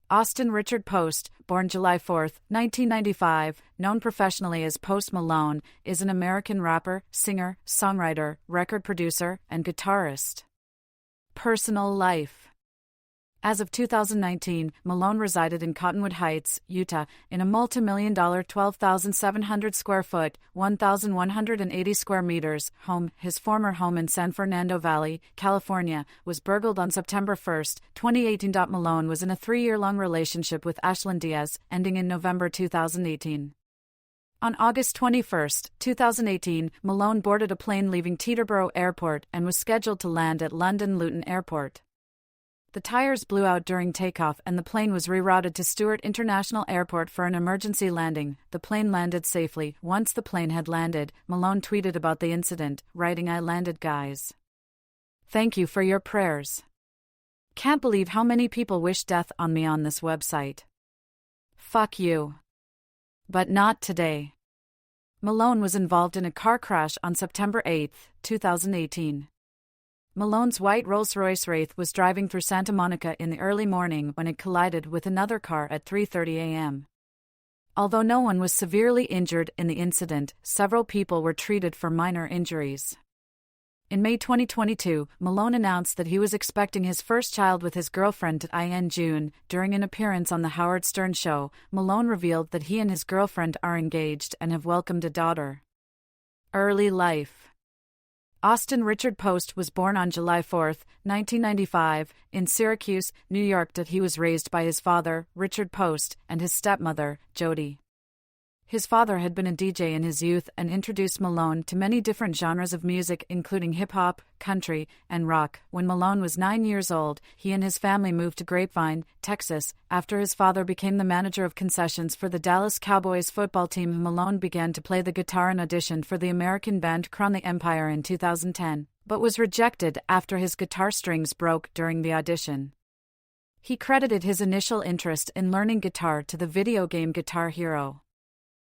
Austin Richard Post, born July 4, 1995, known professionally as Post Malone, is an American rapper, singer, songwriter, record producer, and guitarist. Personal life. As of 2019, Malone resided in Cottonwood Heights, Utah, in a multi-million-dollar 12,700 square foot, 1,180 square meters home. His former home in San Fernando Valley, California, was burgled on September 1, 2018. Malone was in a 3-year-long relationship with Ashlyn Diaz, ending in November 2018. On August 21, 2018, Malone boarded a plane leaving Teterboro Airport and was scheduled to land at London Luton Airport. The tires blew out during takeoff and the plane was rerouted to Stewart International Airport for an emergency landing. The plane landed safely. Once the plane had landed, Malone tweeted about the incident, writing, "I landed, guys. Thank you for your prayers. Can't believe how many people wish death on me on this website. Fuck you. But not today." Malone was involved in a car crash on September 8, 2018. Malone's white Rolls-Royce Wraith was driving through Santa Monica in the early morning when it collided with another car at 3:30 a.m. Although no one was severely injured in the incident, several people were treated for minor injuries. In May 2022, Malone announced that he was expecting his first child with his girlfriend in June. During an appearance on The Howard Stern Show, Malone revealed that he and his girlfriend are engaged and have welcomed a daughter. Early life. Austin Richard Post was born on July 4, 1995, in Syracuse, New York. He was raised by his father, Richard Post, and his stepmother, Jody. His father had been a DJ in his youth and introduced Malone to many different genres of music, including hip-hop, country, and rock. When Malone was 9 years old, he and his family moved to Grapevine, Texas. After his father became the manager of concessions for the Dallas Cowboys football team, Malone began to play the guitar and auditioned for the American band Crown the Empire in 2010, but was rejected after his guitar strings broke during the audition. He credited his initial interest in learning guitar to the video game Guitar Hero.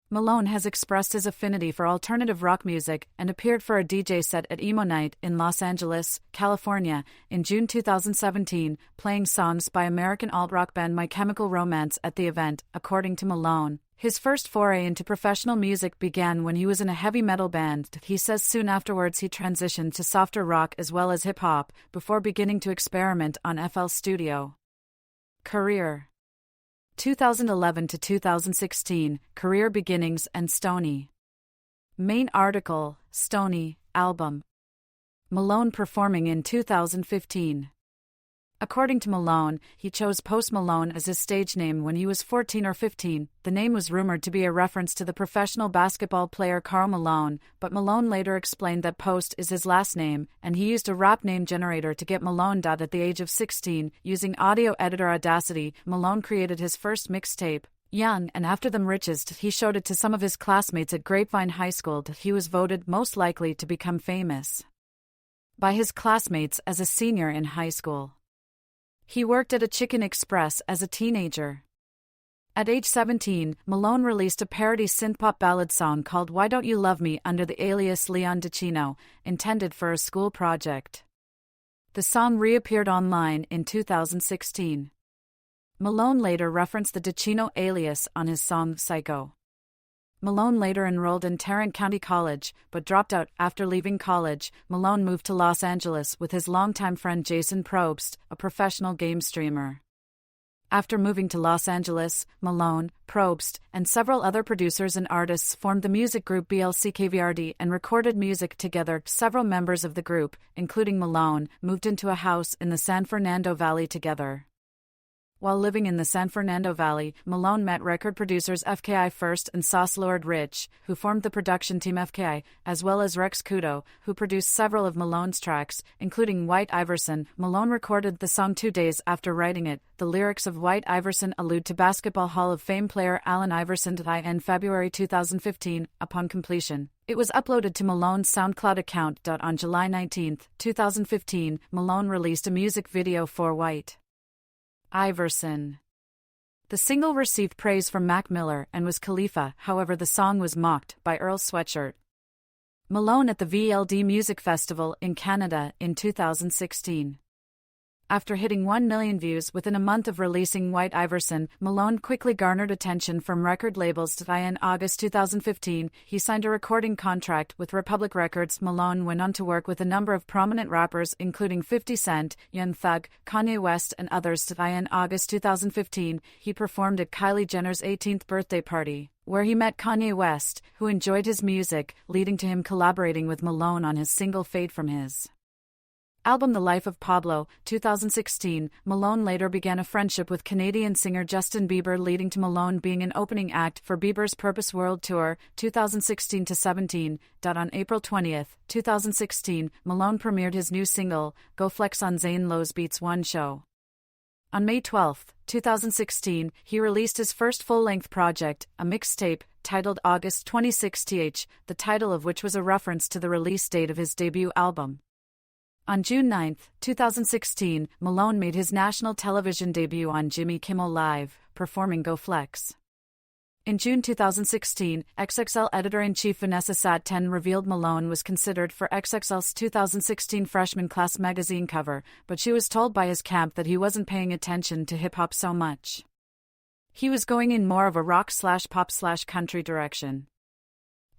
Malone has expressed his affinity for alternative rock music and appeared for a DJ set at Emo Night in Los Angeles, California, in June 2017, playing songs by American alt-rock band My Chemical Romance at the event. According to Malone, his first foray into professional music began when he was in a heavy metal band. He says soon afterwards he transitioned to softer rock as well as hip-hop, before beginning to experiment on FL Studio. Career. 2011 to 2016, Career Beginnings and Stony. Main article, Stony, album. Malone performing in 2015. According to Malone, he chose Post Malone as his stage name when he was 14 or 15. The name was rumored to be a reference to the professional basketball player Karl Malone, but Malone later explained that Post is his last name, and he used a rap name generator to get Malone. At the age of 16, using audio editor Audacity, Malone created his first mixtape, Young, and after them richest, he showed it to some of his classmates at Grapevine High School. He was voted most likely to become famous by his classmates as a senior in high school. He worked at a Chicken Express as a teenager. At age 17, Malone released a parody synthpop ballad song called Why Don't You Love Me under the alias Leon DiCino, intended for a school project. The song reappeared online in 2016. Malone later referenced the DiCino alias on his song Psycho. Malone later enrolled in Tarrant County College, but dropped out. After leaving college, Malone moved to Los Angeles with his longtime friend Jason Probst, a professional game streamer. After moving to Los Angeles, Malone, Probst, and several other producers and artists formed the music group BLCKVRD and recorded music together. Several members of the group, including Malone, moved into a house in the San Fernando Valley together. While living in the San Fernando Valley, Malone met record producers FKI First and Sauce Lord Rich, who formed the production team FKI, as well as Rex Kudo, who produced several of Malone's tracks, including White Iverson. Malone recorded the song 2 days after writing it. The lyrics of White Iverson allude to Basketball Hall of Fame player Allen Iverson in February 2015. Upon completion, it was uploaded to Malone's SoundCloud account. On July 19, 2015, Malone released a music video for White Iverson. The single received praise from Mac Miller and Wiz Khalifa, however the song was mocked by Earl Sweatshirt. Malone at the VLD Music Festival in Canada in 2016. After hitting 1 million views within a month of releasing White Iverson, Malone quickly garnered attention from record labels. In August 2015, he signed a recording contract with Republic Records. Malone went on to work with a number of prominent rappers, including 50 Cent, Young Thug, Kanye West, and others. In August 2015, he performed at Kylie Jenner's 18th birthday party, where he met Kanye West, who enjoyed his music, leading to him collaborating with Malone on his single Fade from his album The Life of Pablo, 2016. Malone later began a friendship with Canadian singer Justin Bieber, leading to Malone being an opening act for Bieber's Purpose World Tour, 2016-17. On April 20, 2016, Malone premiered his new single, Go Flex, on Zane Lowe's Beats One show. On May 12, 2016, he released his first full-length project, a mixtape, titled August 26 TH, the title of which was a reference to the release date of his debut album. On June 9, 2016, Malone made his national television debut on Jimmy Kimmel Live, performing Go Flex. In June 2016, XXL editor-in-chief Vanessa Satten revealed Malone was considered for XXL's 2016 freshman class magazine cover, but she was told by his camp that he wasn't paying attention to hip-hop so much. He was going in more of a rock/pop/country direction.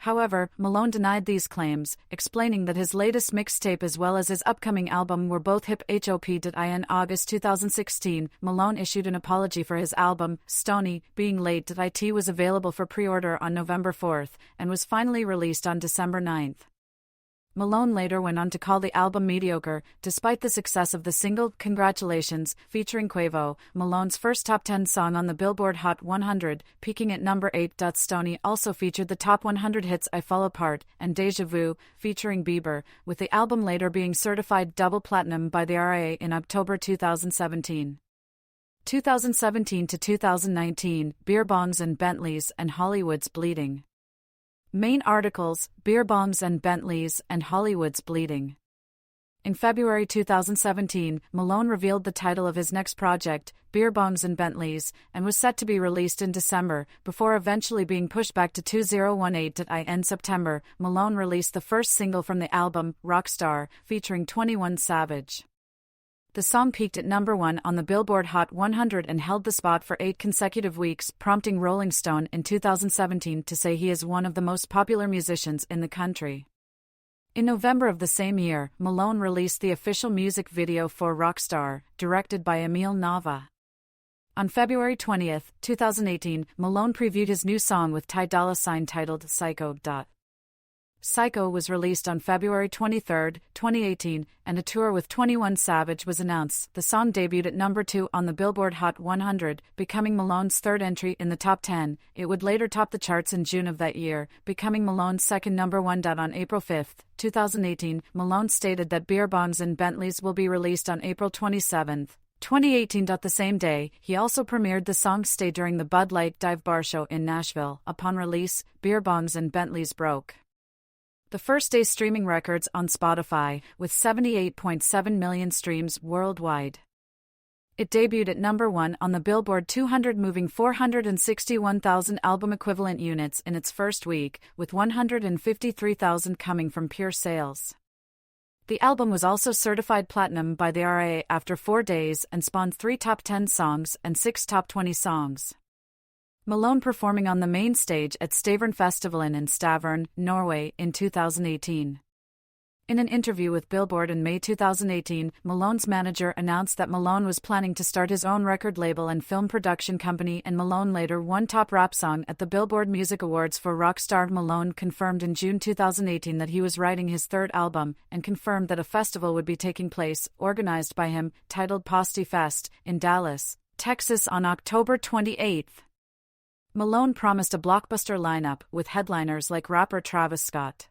However, Malone denied these claims, explaining that his latest mixtape as well as his upcoming album were both hip-hop. In August 2016, Malone issued an apology for his album, Stony, being late. It was available for pre-order on November 4 and was finally released on December 9. Malone later went on to call the album mediocre, despite the success of the single Congratulations, featuring Quavo, Malone's first top 10 song on the Billboard Hot 100, peaking at number 8. Stony also featured the top 100 hits I Fall Apart and Deja Vu, featuring Bieber, with the album later being certified double platinum by the RIA in October 2017. 2017 to 2019, Beer Bongs and Bentleys and Hollywood's Bleeding. Main articles, Beer Bongs and Bentleys and Hollywood's Bleeding. In February 2017, Malone revealed the title of his next project, Beer Bongs and Bentleys, and was set to be released in December, before eventually being pushed back to 2018. In September, Malone released the first single from the album, Rockstar, featuring 21 Savage. The song peaked at number 1 on the Billboard Hot 100 and held the spot for 8 consecutive weeks, prompting Rolling Stone in 2017 to say he is one of the most popular musicians in the country. In November of the same year, Malone released the official music video for Rockstar, directed by Emil Nava. On February 20, 2018, Malone previewed his new song with Ty Dolla $ign titled Psycho. Psycho was released on February 23, 2018, and a tour with 21 Savage was announced. The song debuted at number 2 on the Billboard Hot 100, becoming Malone's third entry in the top 10. It would later top the charts in June of that year, becoming Malone's second number 1. On April 5, 2018, Malone stated that Beer Bongs and Bentleys will be released on April 27, 2018. The same day, he also premiered the song Stay during the Bud Light Dive Bar Show in Nashville. Upon release, Beer Bongs and Bentleys broke the first day streaming records on Spotify, with 78.7 million streams worldwide. It debuted at number 1 on the Billboard 200, moving 461,000 album equivalent units in its first week, with 153,000 coming from pure sales. The album was also certified platinum by the RIA after 4 days and spawned 3 top 10 songs and 6 top 20 songs. Malone performing on the main stage at Stavern Festivalen in Stavern, Norway, in 2018. In an interview with Billboard in May 2018, Malone's manager announced that Malone was planning to start his own record label and film production company, and Malone later won Top Rap Song at the Billboard Music Awards for Rockstar. Malone confirmed in June 2018 that he was writing his third album, and confirmed that a festival would be taking place, organized by him, titled Posty Fest, in Dallas, Texas on October 28. Malone promised a blockbuster lineup, with headliners like rapper Travis Scott.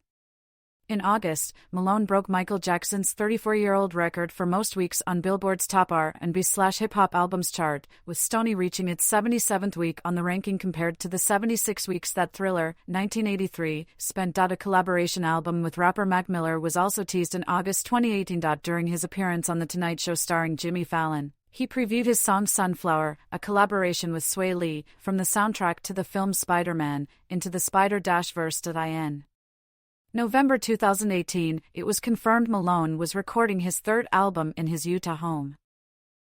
In August, Malone broke Michael Jackson's 34-year-old record for most weeks on Billboard's top R&B/hip-hop albums chart, with Stony reaching its 77th week on the ranking compared to the 76 weeks that Thriller, 1983, spent. A collaboration album with rapper Mac Miller was also teased in August 2018. During his appearance on The Tonight Show starring Jimmy Fallon, he previewed his song Sunflower, a collaboration with Sway Lee, from the soundtrack to the film Spider-Man, Into the Spider-Verse. November 2018, it was confirmed Malone was recording his third album in his Utah home.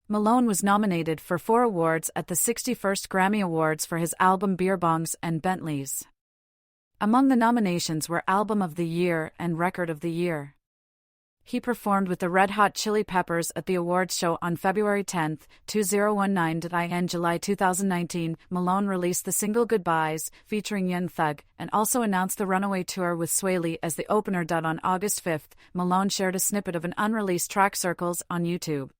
Malone was nominated for 4 awards at the 61st Grammy Awards for his album Beer Bongs and Bentleys. Among the nominations were Album of the Year and Record of the Year. He performed with the Red Hot Chili Peppers at the awards show on February 10, 2019. In July 2019, Malone released the single Goodbyes, featuring Young Thug, and also announced the Runaway Tour with Swae Lee as the opener. On August 5, Malone shared a snippet of an unreleased track Circles on YouTube.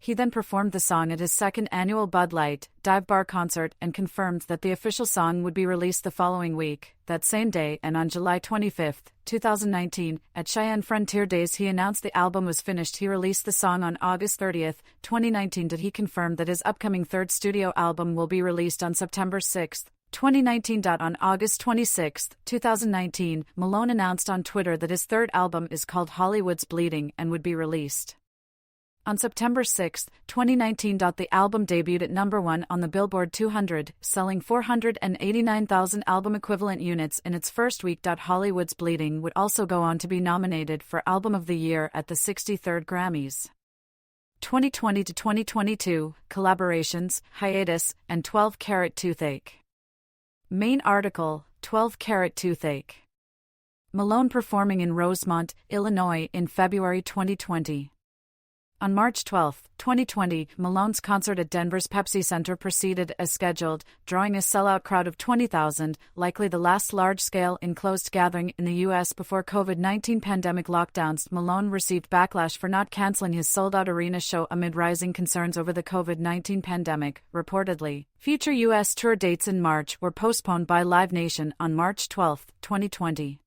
He then performed the song at his second annual Bud Light Dive Bar concert and confirmed that the official song would be released the following week. That same day, and on July 25, 2019, at Cheyenne Frontier Days, he announced the album was finished. He released the song on August 30, 2019. He confirmed that his upcoming third studio album will be released on September 6, 2019. On August 26, 2019, Malone announced on Twitter that his third album is called Hollywood's Bleeding and would be released on September 6, 2019. The album debuted at number 1 on the Billboard 200, selling 489,000 album equivalent units in its first week. Hollywood's Bleeding would also go on to be nominated for Album of the Year at the 63rd Grammys. 2020 to 2022, collaborations, Hiatus, and 12 Carat Toothache. Main article, 12 Carat Toothache. Malone performing in Rosemont, Illinois in February 2020. On March 12, 2020, Malone's concert at Denver's Pepsi Center proceeded as scheduled, drawing a sellout crowd of 20,000, likely the last large-scale enclosed gathering in the U.S. before COVID-19 pandemic lockdowns. Malone received backlash for not canceling his sold-out arena show amid rising concerns over the COVID-19 pandemic, reportedly. Future U.S. tour dates in March were postponed by Live Nation on March 12, 2020.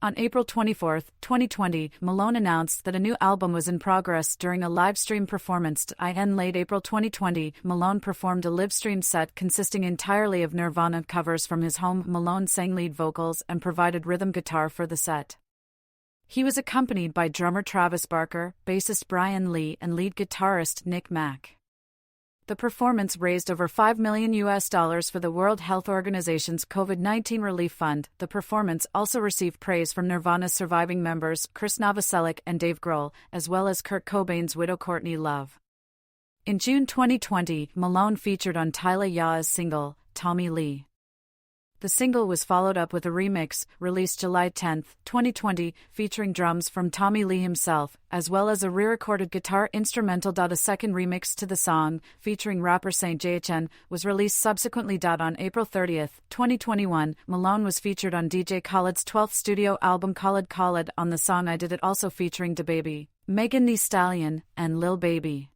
On April 24, 2020, Malone announced that a new album was in progress during a live-stream performance. In late April 2020, Malone performed a live-streamed set consisting entirely of Nirvana covers from his home. Malone sang lead vocals and provided rhythm guitar for the set. He was accompanied by drummer Travis Barker, bassist Brian Lee, and lead guitarist Nick Mack. The performance raised over $5 million for the World Health Organization's COVID-19 Relief Fund. The performance also received praise from Nirvana's surviving members, Chris Novoselic and Dave Grohl, as well as Kurt Cobain's widow Courtney Love. In June 2020, Malone featured on Tyla Yaw's single, Tommy Lee. The single was followed up with a remix, released July 10, 2020, featuring drums from Tommy Lee himself, as well as a re-recorded guitar instrumental. A second remix to the song, featuring rapper Saint JHN, was released subsequently. On April 30, 2021, Malone was featured on DJ Khaled's 12th studio album Khaled on the song I Did It, also featuring DaBaby, Megan Thee Stallion, and Lil Baby.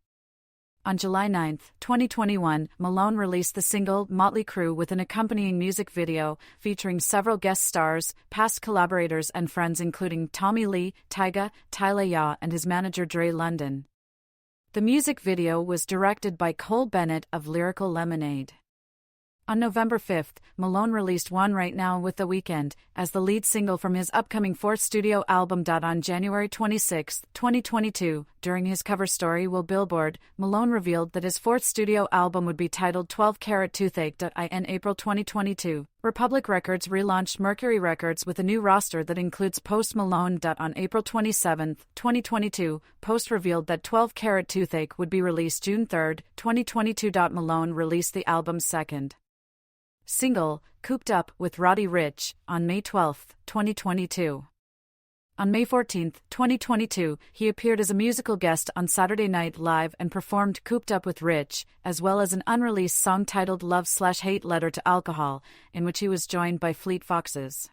On July 9, 2021, Malone released the single Motley Crue with an accompanying music video featuring several guest stars, past collaborators and friends including Tommy Lee, Tyga, Tyla Yaw and his manager Dre London. The music video was directed by Cole Bennett of Lyrical Lemonade. On November 5, Malone released One Right Now with The Weeknd as the lead single from his upcoming fourth studio album. On January 26, 2022, during his cover story Will Billboard, Malone revealed that his fourth studio album would be titled 12 Carat Toothache. In April 2022, Republic Records relaunched Mercury Records with a new roster that includes Post Malone. On April 27, 2022, Post revealed that 12 Carat Toothache would be released June 3, 2022. Malone released the album's second single, Cooped Up, with Roddy Ricch, on May 12, 2022. On May 14, 2022, he appeared as a musical guest on Saturday Night Live and performed Cooped Up with Rich, as well as an unreleased song titled Love/Hate Letter to Alcohol, in which he was joined by Fleet Foxes.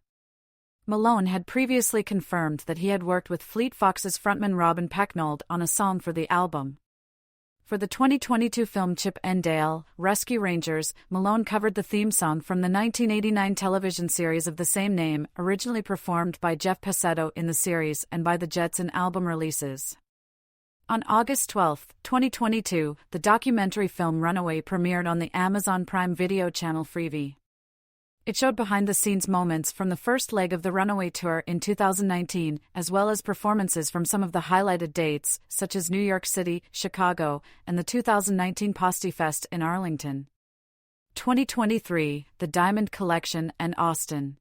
Malone had previously confirmed that he had worked with Fleet Foxes frontman Robin Pecknold on a song for the album. For the 2022 film Chip and Dale, Rescue Rangers, Malone covered the theme song from the 1989 television series of the same name, originally performed by Jeff Passetto in the series and by the Jets in album releases. On August 12, 2022, the documentary film Runaway premiered on the Amazon Prime Video channel Freevee. It showed behind-the-scenes moments from the first leg of the Runaway Tour in 2019, as well as performances from some of the highlighted dates, such as New York City, Chicago, and the 2019 Posty Fest in Arlington. 2023, The Diamond Collection and Austin.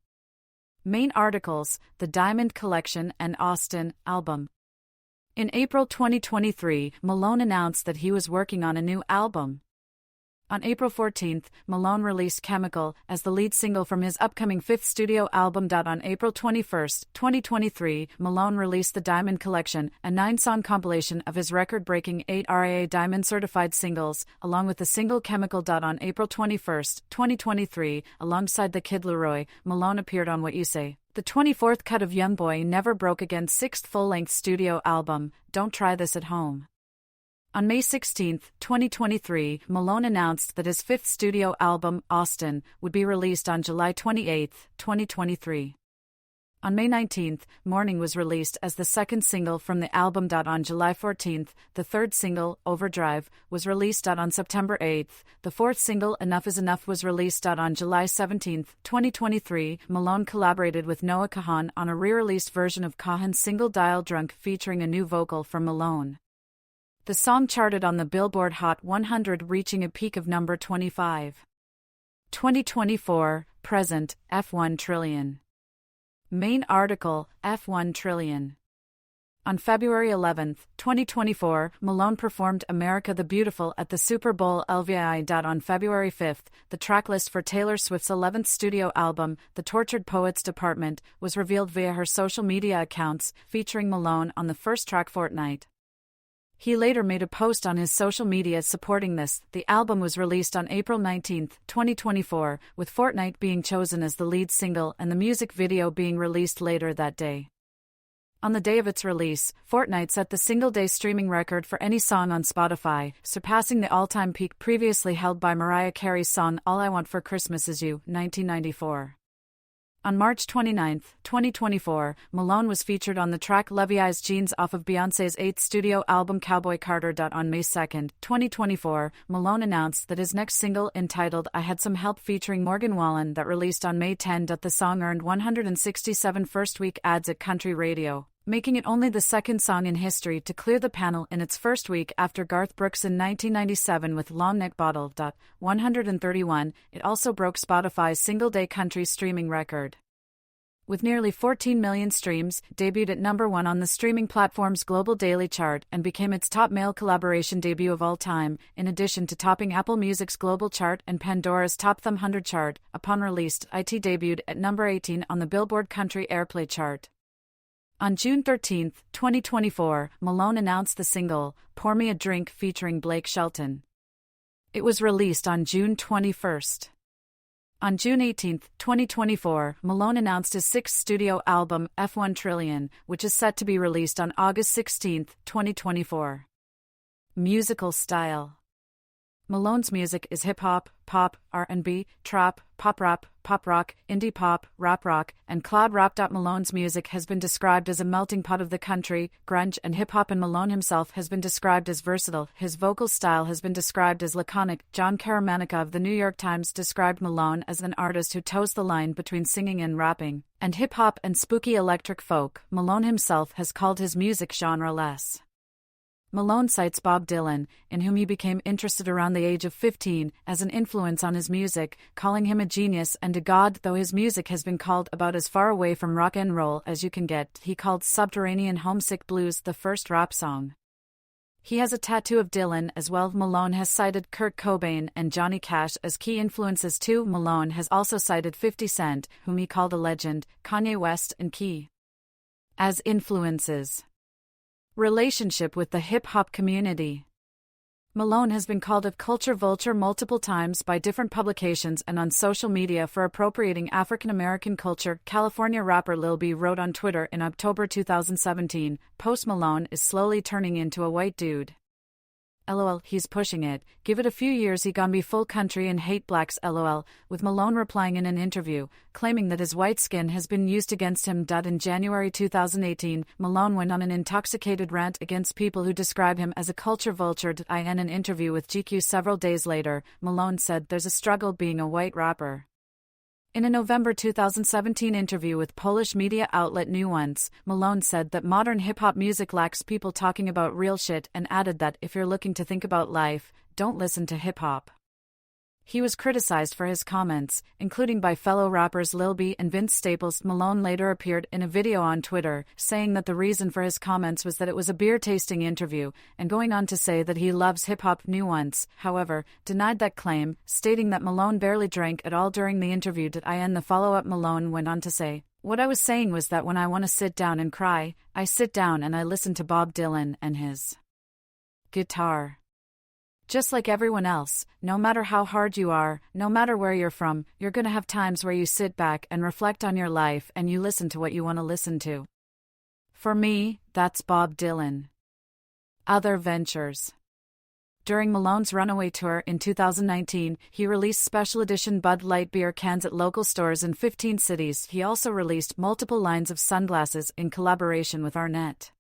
Main articles, The Diamond Collection and Austin album. In April 2023, Malone announced that he was working on a new album. On April 14, Malone released Chemical as the lead single from his upcoming fifth studio album. On April 21, 2023, Malone released the Diamond Collection, a 9-song compilation of his record-breaking 8 RIA Diamond-certified singles, along with the single Chemical. On April 21, 2023, alongside the Kid Laroi, Malone appeared on What You Say, the 24th cut of Youngboy Never Broke Again's sixth full-length studio album, Don't Try This at Home. On May 16, 2023, Malone announced that his fifth studio album, Austin, would be released on July 28, 2023. On May 19, Morning was released as the second single from the album. On July 14, the third single, Overdrive, was released. On September 8, the fourth single, Enough Is Enough, was released. On July 17, 2023, Malone collaborated with Noah Kahan on a re-released version of Kahan's single Dial Drunk featuring a new vocal from Malone. The song charted on the Billboard Hot 100, reaching a peak of number 25. 2024, present, F1 trillion. Main article, F1 trillion. On February 11, 2024, Malone performed America the Beautiful at the Super Bowl LVI. On February 5, the tracklist for Taylor Swift's 11th studio album, The Tortured Poets Department, was revealed via her social media accounts, featuring Malone on the first track Fortnite. He later made a post on his social media supporting this. The album was released on April 19, 2024, with Fortnite being chosen as the lead single and the music video being released later that day. On the day of its release, Fortnite set the single-day streaming record for any song on Spotify, surpassing the all-time peak previously held by Mariah Carey's song All I Want for Christmas Is You, 1994. On March 29, 2024, Malone was featured on the track Levi's Jeans off of Beyoncé's 8th studio album Cowboy Carter. On May 2, 2024, Malone announced that his next single, entitled I Had Some Help featuring Morgan Wallen, that released on May 10. The song earned 167 first-week ads at country radio, making it only the second song in history to clear the panel in its first week after Garth Brooks in 1997 with Long Neck Bottle. 131, it also broke Spotify's single-day country streaming record. With nearly 14 million streams, debuted at number 1 on the streaming platform's global daily chart and became its top male collaboration debut of all time, in addition to topping Apple Music's global chart and Pandora's Top Thumb 100 chart. Upon release, it debuted at number 18 on the Billboard Country Airplay chart. On June 13, 2024, Malone announced the single, Pour Me a Drink featuring Blake Shelton. It was released on June 21. On June 18, 2024, Malone announced his sixth studio album, F1 Trillion, which is set to be released on August 16, 2024. Musical style. Malone's music is hip-hop, pop, R&B, trap, pop rap, pop rock, indie pop, rap rock, and cloud rap. Malone's music has been described as a melting pot of the country, grunge, and hip-hop, and Malone himself has been described as versatile. His vocal style has been described as laconic. John Caramanica of the New York Times described Malone as an artist who toes the line between singing and rapping, and hip-hop and spooky electric folk. Malone himself has called his music genre-less. Malone cites Bob Dylan, in whom he became interested around the age of 15, as an influence on his music, calling him a genius and a god. Though his music has been called about as far away from rock and roll as you can get, he called Subterranean Homesick Blues the first rap song. He has a tattoo of Dylan as well. Malone has cited Kurt Cobain and Johnny Cash as key influences too. Malone has also cited 50 Cent, whom he called a legend, Kanye West and Key as influences. Relationship with the hip-hop community. Malone has been called a culture vulture multiple times by different publications and on social media for appropriating African-American culture. California rapper Lil B wrote on Twitter in October 2017, Post Malone is slowly turning into a white dude. LOL, he's pushing it. Give it a few years, he gon' be full country and hate blacks. LOL, with Malone replying in an interview, claiming that his white skin has been used against him. In January 2018, Malone went on an intoxicated rant against people who describe him as a culture vulture. In an interview with GQ several days later, Malone said there's a struggle being a white rapper. In a November 2017 interview with Polish media outlet Nuance, Malone said that modern hip-hop music lacks people talking about real shit and added that if you're looking to think about life, don't listen to hip-hop. He was criticized for his comments, including by fellow rappers Lil B and Vince Staples. Malone later appeared in a video on Twitter, saying that the reason for his comments was that it was a beer-tasting interview, and going on to say that he loves hip-hop nuance, however, denied that claim, stating that Malone barely drank at all during the interview. In the follow-up, Malone went on to say, "What I was saying was that when I want to sit down and cry, I sit down and I listen to Bob Dylan and his guitar. Just like everyone else, no matter how hard you are, no matter where you're from, you're gonna have times where you sit back and reflect on your life and you listen to what you want to listen to. For me, that's Bob Dylan." Other ventures. During Malone's Runaway Tour in 2019, he released special edition Bud Light beer cans at local stores in 15 cities. He also released multiple lines of sunglasses in collaboration with Arnett.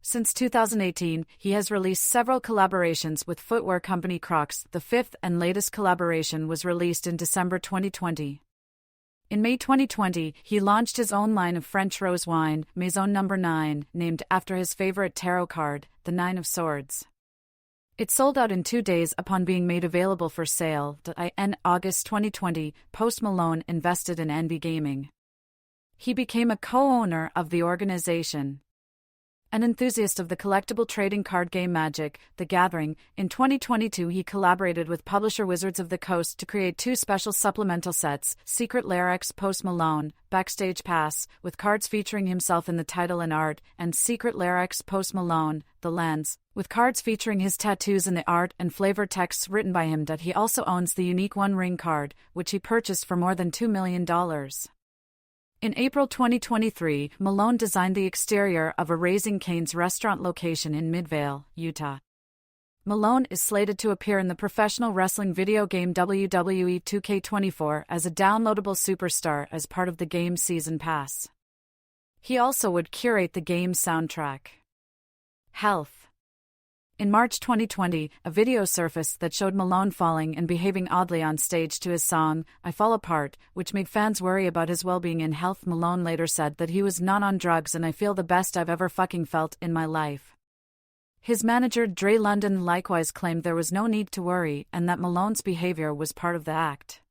Since 2018, he has released several collaborations with footwear company Crocs. The fifth and latest collaboration was released in December 2020. In May 2020, he launched his own line of French rose wine, Maison No. 9, named after his favorite tarot card, the Nine of Swords. It sold out in 2 days upon being made available for sale. In August 2020, Post Malone invested in Envy Gaming. He became a co-owner of the organization. An enthusiast of the collectible trading card game Magic: The Gathering, in 2022 he collaborated with publisher Wizards of the Coast to create 2 special supplemental sets, Secret Lair X Post Malone, Backstage Pass, with cards featuring himself in the title and art, and Secret Lair X Post Malone, The Lens, with cards featuring his tattoos in the art and flavor texts written by him. He also owns the unique One Ring card, which he purchased for more than $2 million. In April 2023, Malone designed the exterior of a Raising Cane's restaurant location in Midvale, Utah. Malone is slated to appear in the professional wrestling video game WWE 2K24 as a downloadable superstar as part of the game's season pass. He also would curate the game's soundtrack. Health. In March 2020, a video surfaced that showed Malone falling and behaving oddly on stage to his song, I Fall Apart, which made fans worry about his well-being and health. Malone later said that he was not on drugs and I feel the best I've ever fucking felt in my life. His manager Dre London likewise claimed there was no need to worry and that Malone's behavior was part of the act.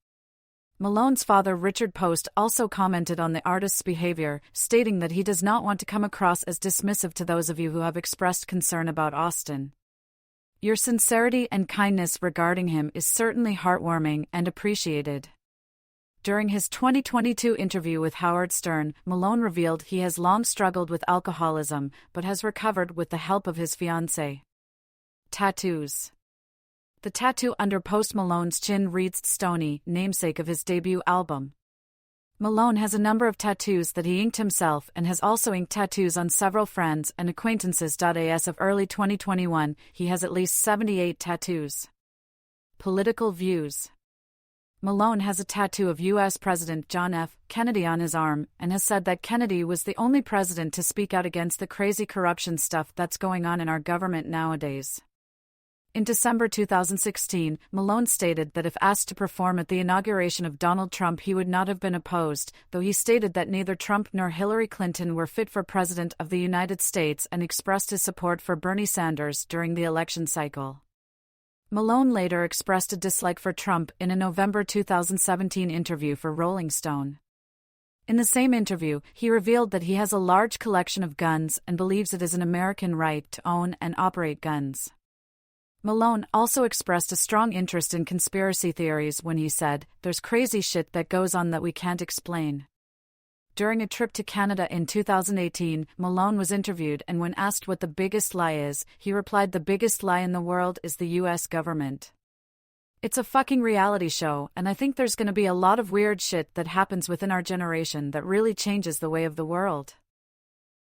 Malone's father Richard Post also commented on the artist's behavior, stating that he does not want to come across as dismissive to those of you who have expressed concern about Austin. Your sincerity and kindness regarding him is certainly heartwarming and appreciated. During his 2022 interview with Howard Stern, Malone revealed he has long struggled with alcoholism, but has recovered with the help of his fiancée. Tattoos. The tattoo under Post Malone's chin reads Stony, namesake of his debut album. Malone has a number of tattoos that he inked himself and has also inked tattoos on several friends and acquaintances. As of early 2021, he has at least 78 tattoos. Political views. Malone has a tattoo of U.S. President John F. Kennedy on his arm and has said that Kennedy was the only president to speak out against the crazy corruption stuff that's going on in our government nowadays. In December 2016, Malone stated that if asked to perform at the inauguration of Donald Trump he would not have been opposed, though he stated that neither Trump nor Hillary Clinton were fit for President of the United States and expressed his support for Bernie Sanders during the election cycle. Malone later expressed a dislike for Trump in a November 2017 interview for Rolling Stone. In the same interview, he revealed that he has a large collection of guns and believes it is an American right to own and operate guns. Malone also expressed a strong interest in conspiracy theories when he said, "There's crazy shit that goes on that we can't explain." During a trip to Canada in 2018, Malone was interviewed and when asked what the biggest lie is, he replied, "The biggest lie in the world is the US government. It's a fucking reality show, and I think there's gonna be a lot of weird shit that happens within our generation that really changes the way of the world."